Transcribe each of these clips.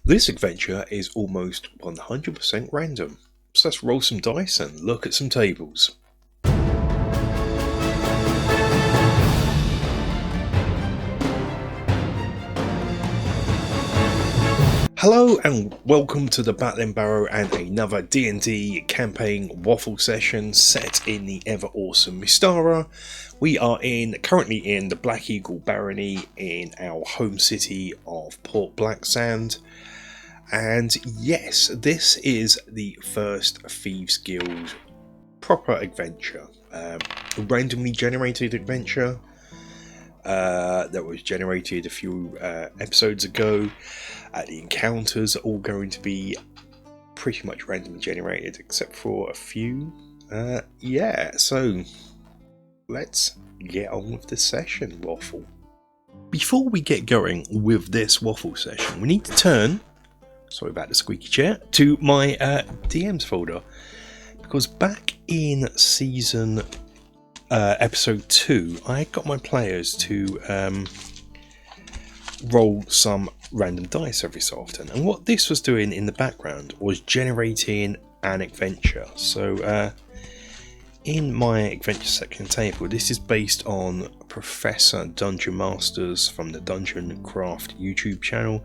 This adventure is almost 100% random, so let's roll some dice and look at some tables. Hello and welcome to the Battle Barrow and another D&D campaign waffle session set in the ever awesome Mystara. We are currently in the Black Eagle Barony in our home city of Port Blacksand. And yes, this is the first Thieves Guild proper adventure. A randomly generated adventure that was generated a few episodes ago. The encounters are all going to be pretty much randomly generated except for a few. So let's get on with the session, Waffle. Before we get going with this Waffle session, we need to turn, sorry about the squeaky chair, to my DMs folder, because back in season episode 2 I got my players to roll some random dice every so often, and what this was doing in the background was generating an adventure. So in my adventure section table, this is based on Professor Dungeon Masters from the Dungeon Craft YouTube channel.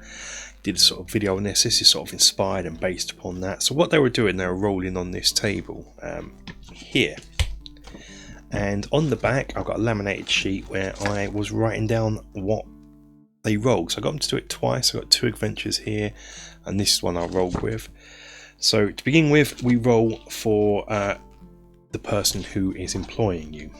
Did a sort of video on this. This is sort of inspired and based upon that. So what they were doing, they were rolling on this table here, and on the back I've got a laminated sheet where I was writing down what they rolled. So I got them to do it twice. I got 2 adventures here, and this is one I rolled with. So to begin with, we roll for the person who is employing you.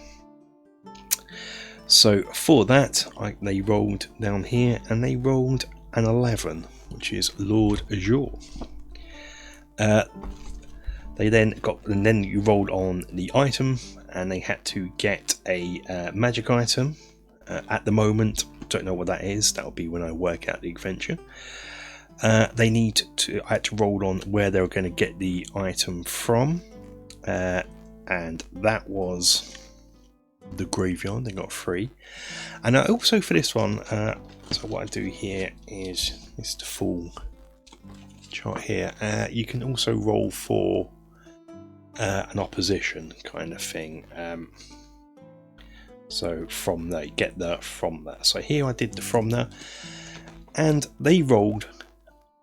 So for that, they rolled down here, and they rolled an 11, which is Lord Azure. Then you rolled on the item, and they had to get a magic item. At the moment, don't know what that is. That'll be when I work out the adventure. I had to roll on where they were going to get the item from, and that was the graveyard. They got 3, and I also for this one. So what I do here is the full chart here. You can also roll for an opposition kind of thing. So from there, you get the from there. So here I did the from there, and they rolled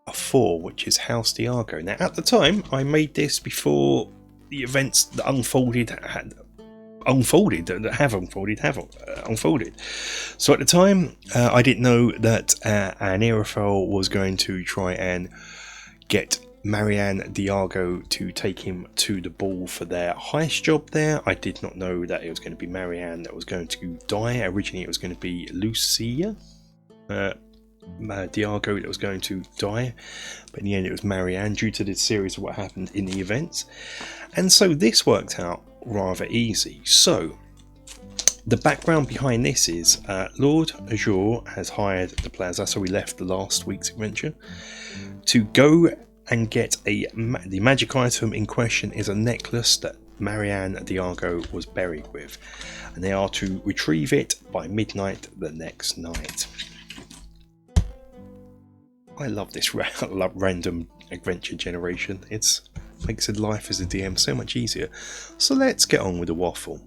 a 4, which is House Diago. Now at the time, I made this before the events that unfolded. So at the time, I didn't know that Anirothel was going to try and get Marianne Diago to take him to the ball for their heist job there. I did not know that it was going to be Marianne that was going to die. Originally it was going to be Lucia Diago that was going to die, but in the end it was Marianne, due to the series of what happened in the events. And so this worked out rather easy. So the background behind this is Lord Azure has hired the players, that's how we left the last week's adventure, to go and get the magic item in question is a necklace that Marianne Diago was buried with, and they are to retrieve it by midnight the next night. I love this random adventure generation. It makes life as a DM so much easier. So let's get on with the waffle.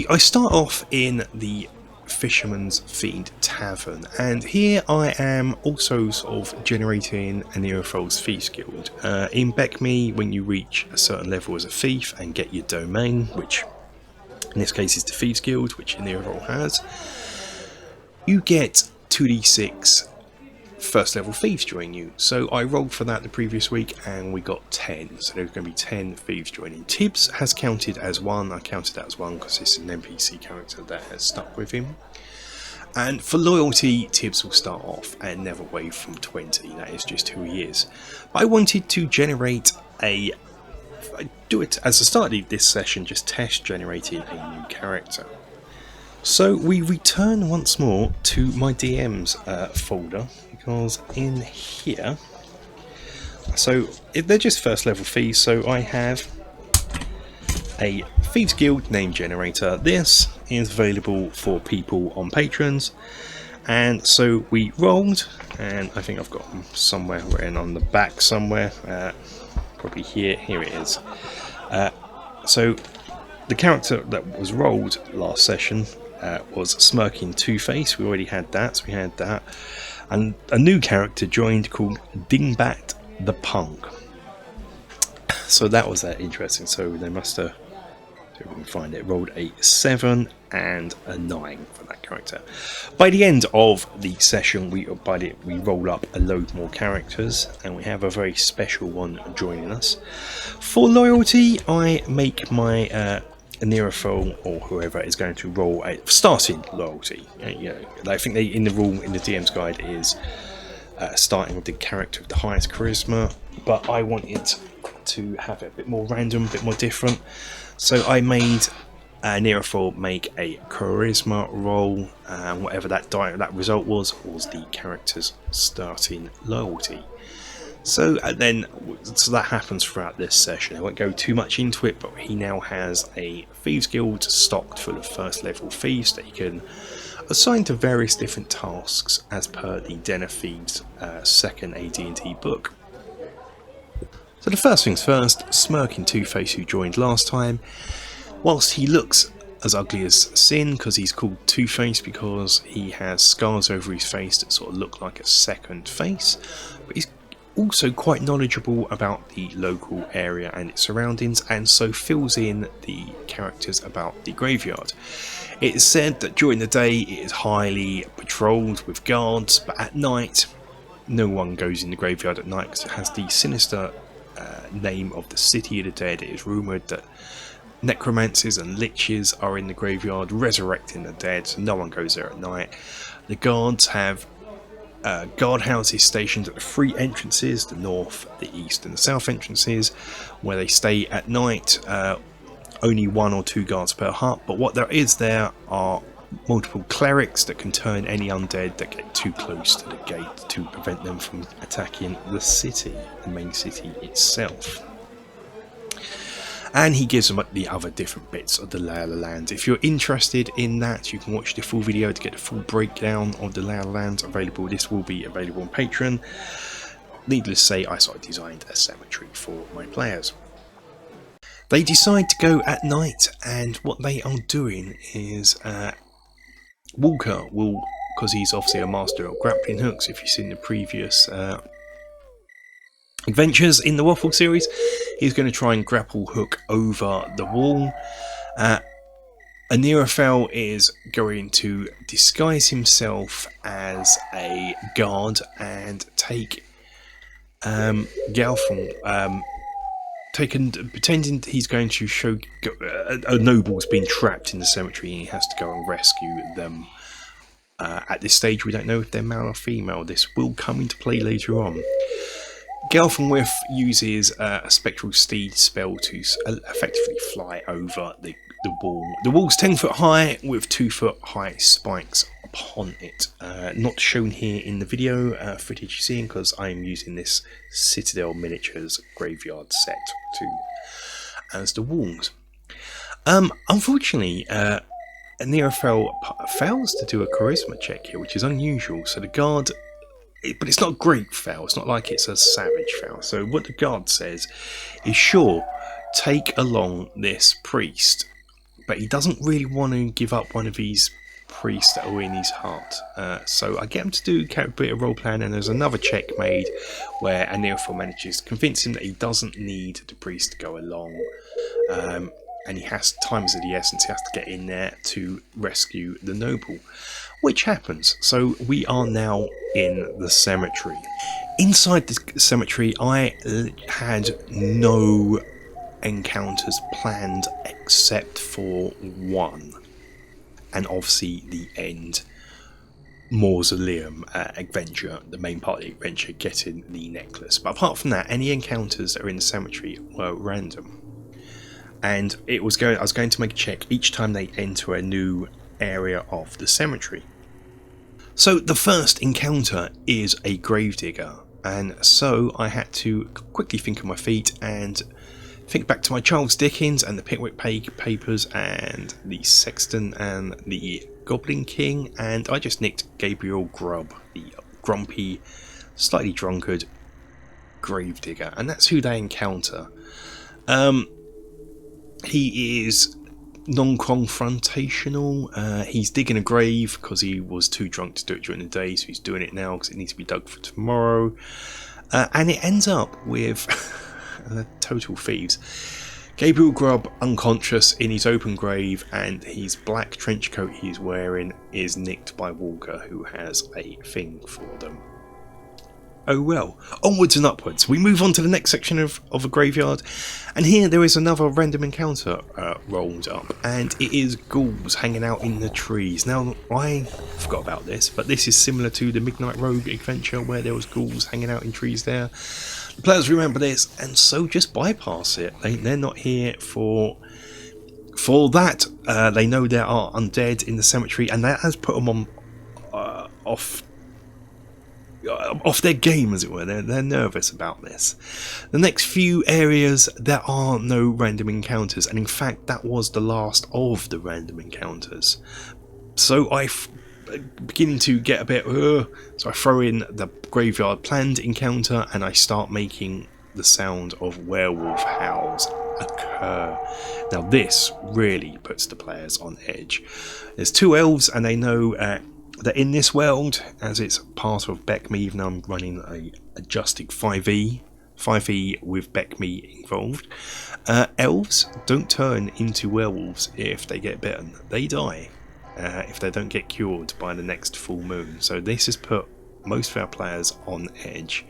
I start off in the Fisherman's Fiend Tavern, and here I am also sort of generating Anirothel's Thieves Guild. In Beckme, when you reach a certain level as a thief and get your domain, which in this case is the Thieves Guild, which Anirothel has, you get 2d6 first level thieves join you. So I rolled for that the previous week and we got 10, so there's going to be 10 thieves joining. Tibbs has counted as 1. I counted that as 1 because it's an NPC character that has stuck with him. And for loyalty, Tibbs will start off and never wave from 20. That is just who he is. But I wanted to generate I do it as a start of this session, just test generating a new character. So we return once more to my DM's folder, because in here, so they're just first level thieves, so I have a Thieves Guild name generator. This is available for people on Patrons, And so we rolled, and I think I've got them somewhere written on the back somewhere, probably here it is. So the character that was rolled last session was Smirking Two-Face. We already had that, so we had that. And a new character joined called Dingbat the Punk. So that was interesting. So they must have, if we can find it, rolled a 7 and a 9 for that character. By the end of the session, we roll up a load more characters, and we have a very special one joining us. For loyalty, I make my Anirothel or whoever is going to roll a starting loyalty. You know, I think in the DM's guide is starting with the character with the highest charisma, but I wanted to have it a bit more random, a bit more different. So I made Anirothel make a charisma roll, and whatever that result was the character's starting loyalty. So that happens throughout this session. I won't go too much into it, but he now has a Thieves Guild stocked full of first level thieves that he can assign to various different tasks as per the Den of Thieves second AD&D book. So the first things first, Smirking Two-Face, who joined last time, whilst he looks as ugly as sin because he's called Two-Face because he has scars over his face that sort of look like a second face, but he's also quite knowledgeable about the local area and its surroundings, and so fills in the characters about the graveyard. It is said that during the day it is highly patrolled with guards, but at night no one goes in the graveyard at night because it has the sinister name of the City of the Dead. It is rumoured that necromancers and liches are in the graveyard resurrecting the dead, so no one goes there at night. The guards have guard houses stationed at the 3 entrances, the north, the east and the south entrances, where they stay at night. Only 1 or 2 guards per hut, but what there is there are multiple clerics that can turn any undead that get too close to the gate to prevent them from attacking the city, the main city itself. And he gives them the other different bits of the lay of the land. If you're interested in that, you can watch the full video to get the full breakdown of the lay of the land available. This will be available on Patreon. Needless to say, I sort of designed a cemetery for my players. They decide to go at night, and what they are doing is Walker will, because he's obviously a master of grappling hooks, if you've seen the previous adventures in the Waffle series, he's going to try and grapple hook over the wall. Anirothel is going to disguise himself as a guard and take Galfon, pretending he's going to show a noble's been trapped in the cemetery and he has to go and rescue them. At this stage we don't know if they're male or female. This will come into play later on. Gelfenwith uses a spectral steed spell to effectively fly over the wall. The wall's 10 foot high with 2 foot high spikes upon it. Not shown here in the video footage you're seeing because I'm using this Citadel Miniatures graveyard set as the walls. Unfortunately, Anirothel fails to do a charisma check here, which is unusual. So the guard, but it's not a great fail. It's not like it's a savage fail. So what the guard says is, sure, take along this priest, but he doesn't really want to give up one of these priests that are in his hut. So I get him to do a bit of role plan, and there's another check made where Anirothel manages to convince him that he doesn't need the priest to go along. And he has, time is of the essence, he has to get in there to rescue the noble, which happens. So we are now in the cemetery. Inside the cemetery, I had no encounters planned except for one, and obviously the end Mausoleum adventure, the main part of the adventure, getting the necklace. But apart from that, any encounters that are in the cemetery were random. And I was going to make a check each time they enter a new area of the cemetery. So the first encounter is a gravedigger, and so I had to quickly think on my feet and think back to my Charles Dickens and the Pickwick Papers and the Sexton and the Goblin King, and I just nicked Gabriel Grubb, the grumpy, slightly drunkard gravedigger, and that's who they encounter. He is non-confrontational. He's digging a grave because he was too drunk to do it during the day, so he's doing it now because it needs to be dug for tomorrow. And it ends up with total thieves. Gabriel Grubb unconscious in his open grave, and his black trench coat he's wearing is nicked by Walker, who has a thing for them. Oh well, onwards and upwards. We move on to the next section of a graveyard, and here there is another random encounter rolled up, and it is ghouls hanging out in the trees. Now, I forgot about this, but this is similar to the Midnight Rogue adventure where there was ghouls hanging out in trees there. The players remember this, and so just bypass it. They're not here for that. They know there are undead in the cemetery, and that has put them on off their game, as it were. They're nervous about this. The next few areas, there are no random encounters, and in fact that was the last of the random encounters. So I'm beginning to get a bit so I throw in the graveyard planned encounter, and I start making the sound of werewolf howls occur. Now this really puts the players on edge. There's two elves, and they know that in this world, as it's part of Beckme, even though I'm running a adjusted 5e with Beckme involved, elves don't turn into werewolves if they get bitten. They die if they don't get cured by the next full moon. So this has put most of our players on edge.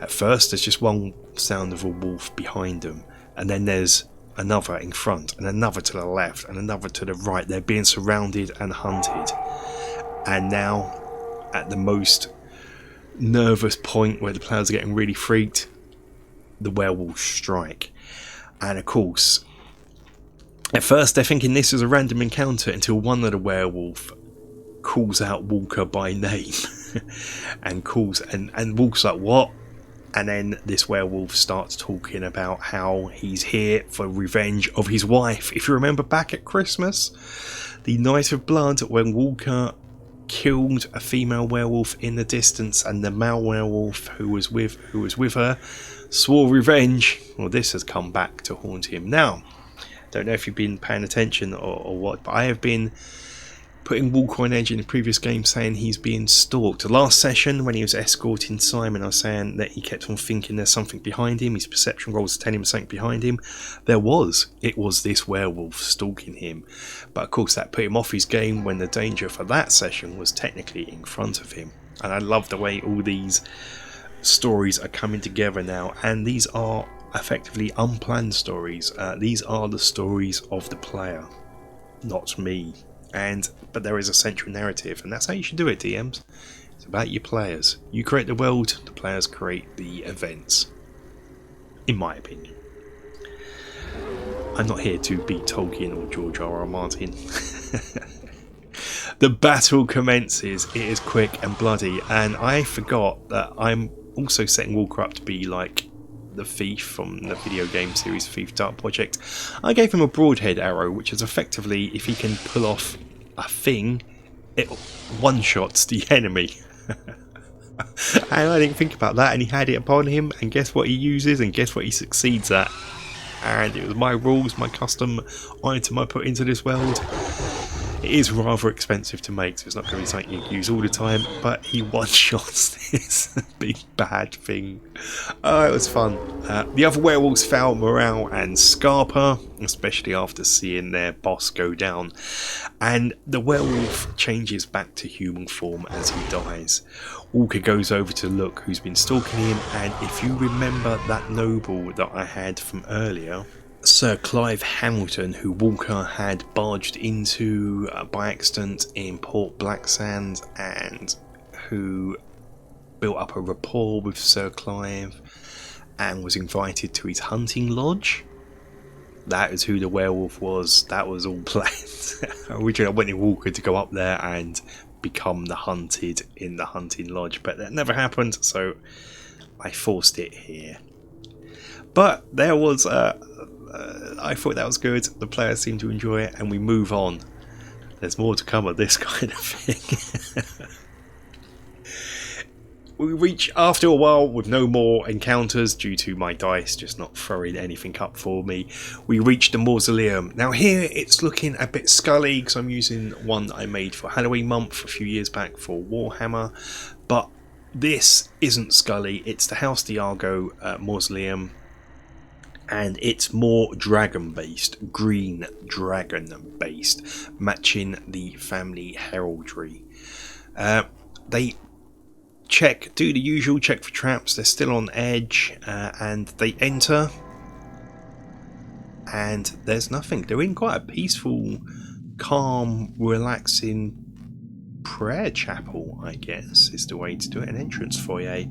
At first there's just one sound of a wolf behind them, and then there's another in front, and another to the left, and another to the right. They're being surrounded and hunted. And now, at the most nervous point where the players are getting really freaked, the werewolves strike. And of course, at first they're thinking this is a random encounter until one of the werewolf calls out Walker by name. and Walker's like, what? And then this werewolf starts talking about how he's here for revenge of his wife. If you remember back at Christmas, the Night of Blood, when Walker killed a female werewolf in the distance, and the male werewolf who was with her swore revenge. Well, this has come back to haunt him. Now, don't know if you've been paying attention or what, but I have been putting Walker on edge in the previous game, saying he's being stalked. The last session, when he was escorting Simon, I was saying that he kept on thinking there's something behind him. His perception rolls telling him something behind him. It was this werewolf stalking him. But of course that put him off his game when the danger for that session was technically in front of him. And I love the way all these stories are coming together now, and these are effectively unplanned stories. These are the stories of the player, not me. But there is a central narrative, and that's how you should do it, DMs. It's about your players. You create the world, the players create the events. In my opinion. I'm not here to beat Tolkien or George R.R. Martin. The battle commences. It is quick and bloody, and I forgot that I'm also setting Walker up to be like the thief from the video game series Thief Dark Project. I gave him a broadhead arrow, which is effectively, if he can pull off a thing, it one-shots the enemy. And I didn't think about that, and he had it upon him, and guess what he uses, and guess what he succeeds at. And it was my rules, my custom item I put into this world. It is rather expensive to make, so it's not going to be something you use all the time, but he one-shots this big bad thing. Oh, it was fun. The other werewolves found morale and Scarpa, especially after seeing their boss go down. And the werewolf changes back to human form as he dies. Walker goes over to look who's been stalking him, and if you remember that noble that I had from earlier, Sir Clive Hamilton, who Walker had barged into by accident in Port Blacksand, and who built up a rapport with Sir Clive and was invited to his hunting lodge. That is who the werewolf was. That was all planned. Originally I wanted Walker to go up there and become the hunted in the hunting lodge, but that never happened, so I forced it here. But there was I thought that was good. The players seemed to enjoy it, and we move on. There's more to come of this kind of thing. We reach, after a while, with no more encounters due to my dice just not throwing anything up for me, we reach the Mausoleum. Now here it's looking a bit scully because I'm using one that I made for Halloween month a few years back for Warhammer, but this isn't scully. It's the House Diago Mausoleum, and it's more dragon based, green dragon based, matching the family heraldry. They do the usual, check for traps. They're still on edge, and they enter, and there's nothing. They're in quite a peaceful, calm, relaxing prayer chapel, I guess is the way to do it. An entrance foyer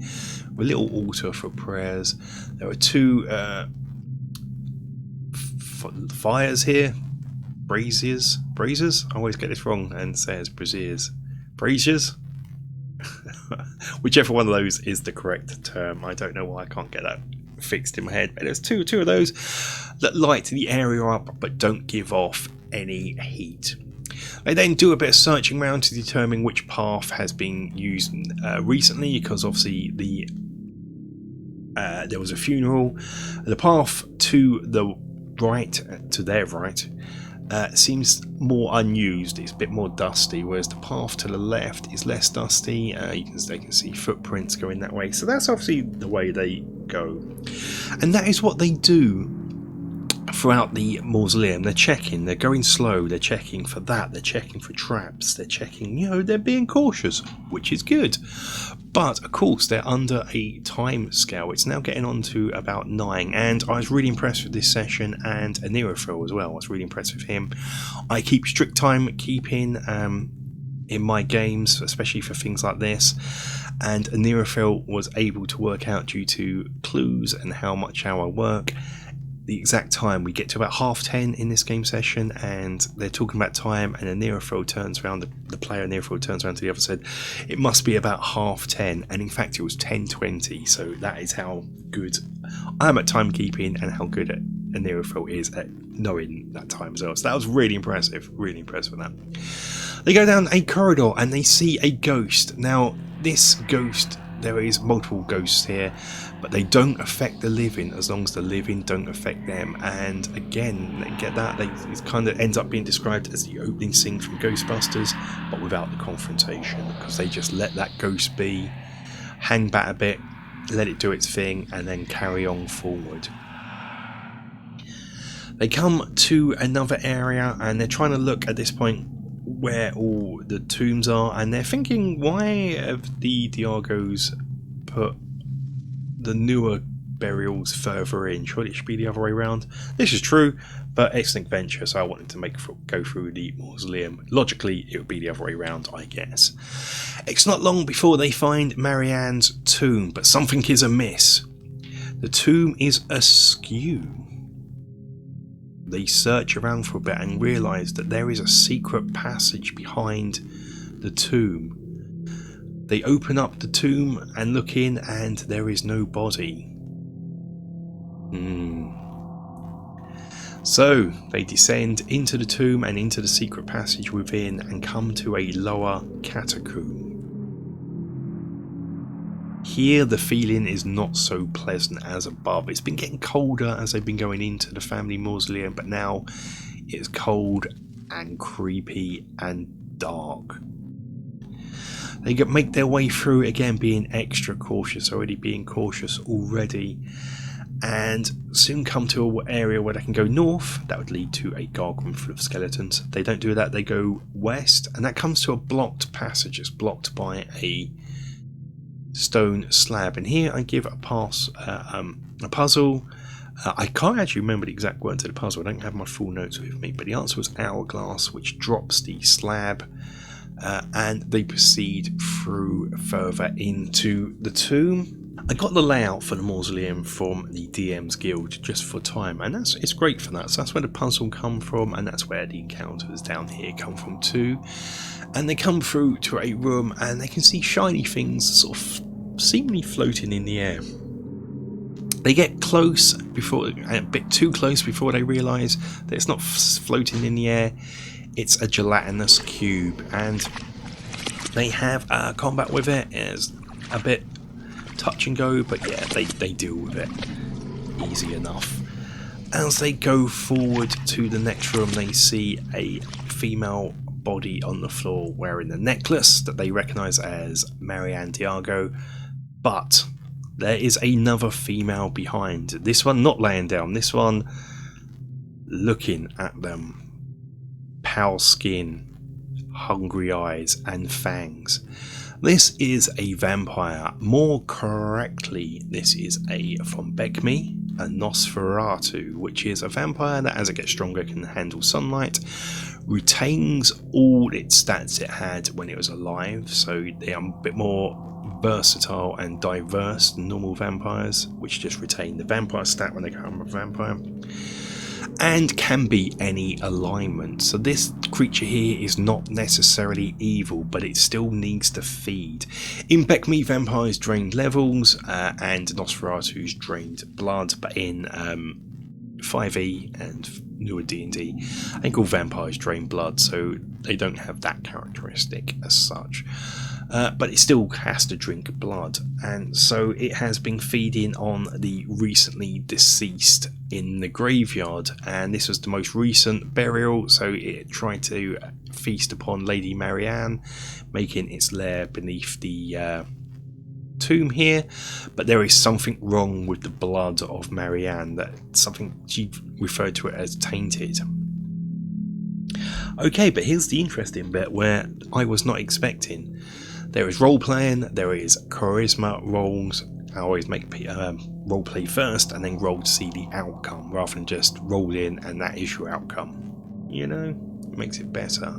with a little altar for prayers. There are two fires here, braziers, I always get this wrong and say it's braziers. Whichever one of those is the correct term. I don't know why I can't get that fixed in my head, but there's two of those that light the area up but don't give off any heat. They then do a bit of searching around to determine which path has been used recently, because obviously there was a funeral. The path to the right, to their right, seems more unused. It's a bit more dusty, whereas the path to the left is less dusty. They can see footprints going that way, so that's obviously the way they go, and that is what they do throughout the Mausoleum. They're checking, they're going slow, they're checking for that, they're checking for traps, they're checking, they're being cautious, which is good. But of course they're under a time scale. It's now getting on to about 9, and I was really impressed with this session, and Anirothel as well. I was really impressed with him. I keep strict timekeeping in my games, especially for things like this, and Anirothel was able to work out, due to clues and how much hour work, the exact time. We get to about 10:30 in this game session, and they're talking about time, and Anirothel turns around, the player Anirothel turns around to the other and said it must be about 10:30, and in fact it was 10:20. So that is how good I am at timekeeping and how good Anirothel is at knowing that time as well. So that was really impressive with that. They go down a corridor and they see a ghost. Now this ghost, there is multiple ghosts here, but they don't affect the living as long as the living don't affect them. And again, they get that. It kind of ends up being described as the opening scene from Ghostbusters, but without the confrontation, because they just let that ghost be, hang back a bit, let it do its thing, and then carry on forward. They come to another area and they're trying to look at this point where all the tombs are, and they're thinking, why have the Diagos put the newer burials further in? Surely it should be the other way around. This is true, but excellent adventure, so I wanted to go through the Mausoleum. Logically it would be the other way around, I guess. It's not long before they find Marianne's tomb, but something is amiss. The tomb is askew. They search around for a bit and realise that there is a secret passage behind the tomb. They open up the tomb and look in, and there is no body. So they descend into the tomb and into the secret passage within and come to a lower catacomb. Here the feeling is not so pleasant as above. It's been getting colder as they've been going into the family mausoleum, but now it's cold and creepy and dark. They make their way through, again being extra cautious, and soon come to an area where they can go north. That would lead to a gargoyle full of skeletons. They don't do that, they go west, and that comes to a blocked passage. It's blocked by a stone slab, and here I give a puzzle. I can't actually remember the exact words of the puzzle. I don't have my full notes with me, but the answer was hourglass, which drops the slab, and they proceed through further into the tomb. I got the layout for the mausoleum from the Thieves Guild just for time, and it's great for that. So that's where the puzzle come from, and that's where the encounters down here come from too. And they come through to a room and they can see shiny things sort of seemingly floating in the air. They get close, a bit too close, before they realise that it's not floating in the air. It's a gelatinous cube, and they have combat with it. It's a bit touch and go, but yeah, they deal with it easy enough. As they go forward to the next room, they see a female body on the floor wearing the necklace that they recognise as Marianne Diago, but there is another female behind. This one not laying down, this one looking at them. Pale skin, hungry eyes and fangs. This is a vampire. More correctly, this is a Fombekmi, a Nosferatu, which is a vampire that as it gets stronger can handle sunlight, retains all its stats it had when it was alive, so they are a bit more versatile and diverse than normal vampires, which just retain the vampire stat when they become a vampire, and can be any alignment. So this creature here is not necessarily evil, but it still needs to feed. In Bekmi, vampires drained levels and Nosferatu's drained blood, but in 5e and newer D&D, I think all vampires drain blood, so they don't have that characteristic as such. But it still has to drink blood, and so it has been feeding on the recently deceased in the graveyard, and this was the most recent burial, so it tried to feast upon Lady Marianne, making its lair beneath the tomb here. But there is something wrong with the blood of Marianne, that something she referred to it as tainted. Okay, but here's the interesting bit where I was not expecting. There is role playing, there is charisma rolls. I always make role play first and then roll to see the outcome rather than just roll in and that is your outcome. You know, it makes it better.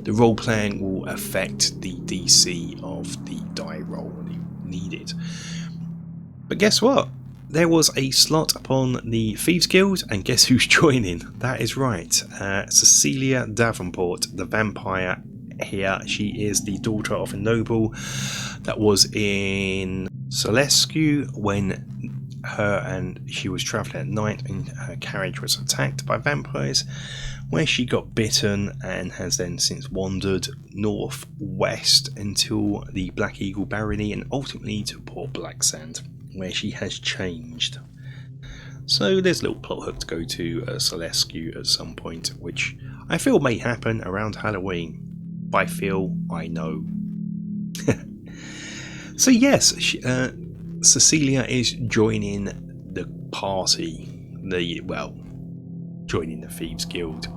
The role playing will affect the DC of the die roll when you need it. But guess what? There was a slot upon the Thieves Guild, and guess who's joining? That is right, Cecilia Davenport, the vampire. Here she is the daughter of a noble that was in Solescu when she was travelling at night and her carriage was attacked by vampires, where she got bitten and has then since wandered northwest until the Black Eagle Barony and ultimately to Port Blacksand, where she has changed. So there's a little plot hook to go to Solescu at some point, which I feel may happen around Halloween. I feel, I know. So yes, Cecilia is joining the party, joining the Thieves Guild.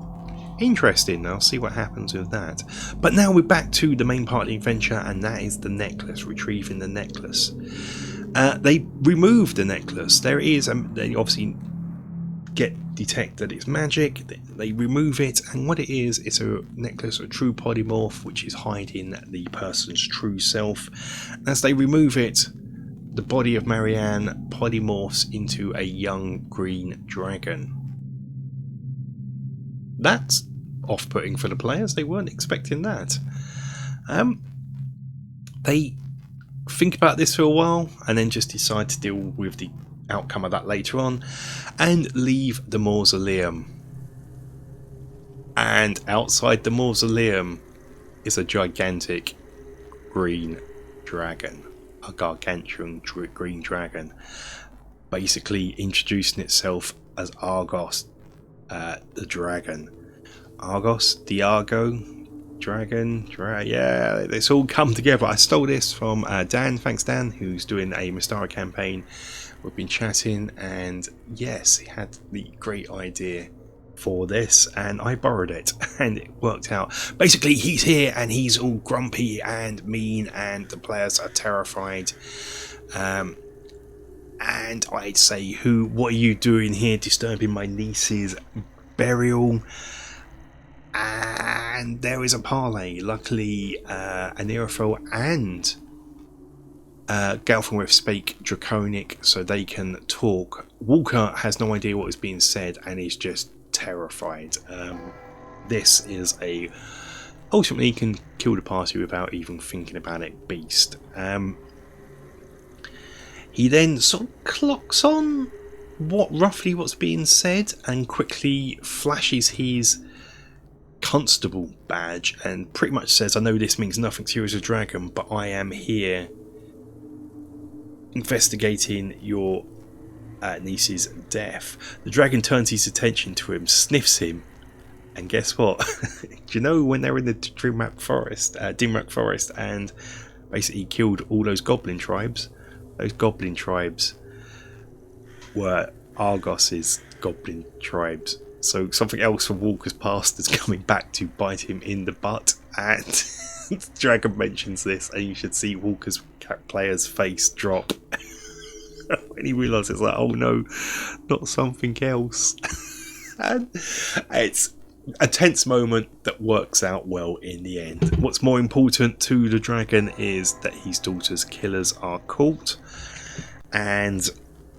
Interesting, I'll see what happens with that. But now we're back to the main part of the adventure, and that is the necklace, retrieving the necklace. They remove the necklace. There is, they obviously detect that it's magic. They remove it, and what it is, it's a necklace of true polymorph, which is hiding the person's true self. As they remove it, the body of Marianne polymorphs into a young green dragon. That's off-putting for the players. They weren't expecting that. They think about this for a while and then just decide to deal with the outcome of that later on and leave the mausoleum. And outside the mausoleum is a gigantic green dragon, a gargantuan green dragon, basically introducing itself as Argos, the dragon. Argos, Diago, dragon, yeah, it's all come together. I stole this from Dan, thanks Dan, who's doing a Mystara campaign. We've been chatting, and yes, he had the great idea for this, and I borrowed it, and it worked out. Basically, he's here, and he's all grumpy and mean, and the players are terrified. And I'd say, what are you doing here, disturbing my niece's burial? And there is a parley. Luckily, Anirothel and Galfenwith speak Draconic, so they can talk. Walker has no idea what is being said and is just terrified. This is ultimately can kill the party without even thinking about it beast. He then sort of clocks on what's being said and quickly flashes his constable badge and pretty much says, I know this means nothing to you as a dragon, but I am here investigating your niece's death. The dragon turns his attention to him, sniffs him, and guess what? Do you know when they were in the Dimrock Forest and basically killed all those goblin tribes? Those goblin tribes were Argos's goblin tribes. So something else from Walker's past is coming back to bite him in the butt, and the dragon mentions this, and you should see Walker's player's face drop when he realises, like, oh no, not something else. And it's a tense moment that works out well in the end. What's more important to the dragon is that his daughter's killers are caught, and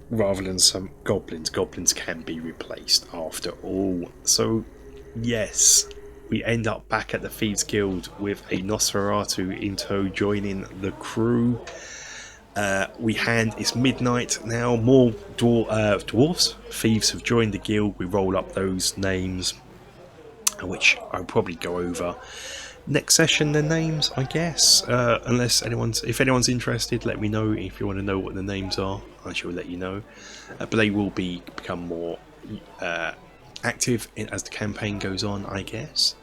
rather than some goblins can be replaced after all. So yes, we end up back at the Thieves Guild with a Nosferatu in tow joining the crew. It's midnight now, more dwarves, thieves have joined the guild. We roll up those names, which I'll probably go over next session, their names, I guess. If anyone's interested, let me know. If you want to know what the names are, I shall let you know. But they will become more active as the campaign goes on, I guess.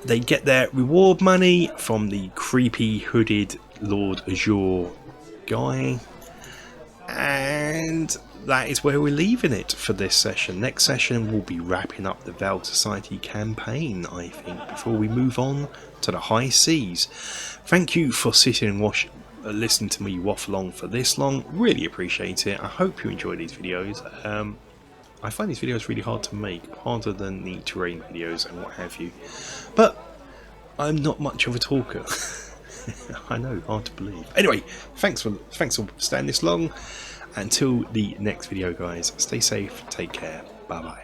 They get their reward money from the creepy hooded Lord Azure guy, and that is where we're leaving it for this session. Next session we'll be wrapping up the Vale Society campaign, I think, before we move on to the high seas. Thank you for sitting and listening to me waffle on for this long. Really appreciate it. I hope you enjoy these videos. I find these videos really hard to make, harder than the terrain videos and what have you, but I'm not much of a talker. I know, hard to believe. Anyway, thanks for staying this long. Until the next video, guys, stay safe, take care, bye bye.